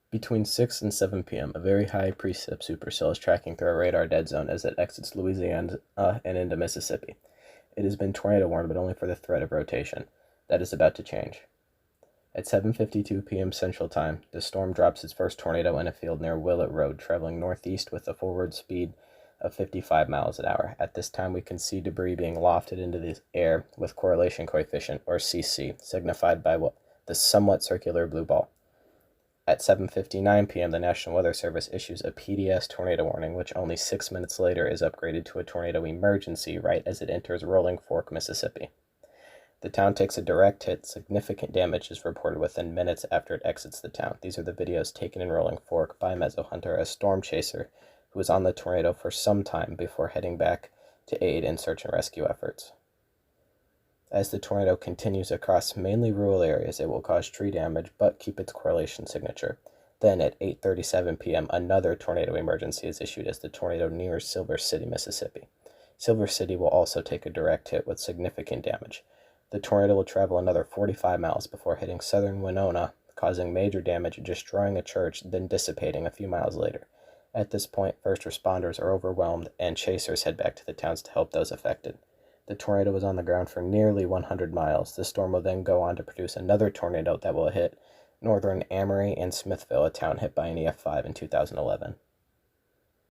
Between 6 and 7 p.m., a very high precip supercell is tracking through a radar dead zone as it exits Louisiana and into Mississippi. It has been tornado warned, but only for the threat of rotation. That is about to change. At 7:52 p.m. Central Time, the storm drops its first tornado in a field near Willett Road, traveling northeast with a forward speed of 55 miles an hour. At this time, we can see debris being lofted into the air with correlation coefficient, or CC, signified by the somewhat circular blue ball. At 7:59 p.m., the National Weather Service issues a PDS tornado warning, which only 6 minutes later is upgraded to a tornado emergency right as it enters Rolling Fork, Mississippi. The town takes a direct hit. Significant damage is reported within minutes after it exits the town. These are the videos taken in Rolling Fork by Mezzo Hunter, a storm chaser who was on the tornado for some time before heading back to aid in search and rescue efforts. As the tornado continues across mainly rural areas, it will cause tree damage but keep its correlation signature. Then at 8:37 p.m., another tornado emergency is issued as the tornado nears Silver City, Mississippi. Silver City will also take a direct hit with significant damage. The tornado will travel another 45 miles before hitting southern Winona, causing major damage and destroying a church, then dissipating a few miles later. At this point, first responders are overwhelmed, and chasers head back to the towns to help those affected. The tornado was on the ground for nearly 100 miles. The storm will then go on to produce another tornado that will hit northern Amory and Smithville, a town hit by an EF5 in 2011.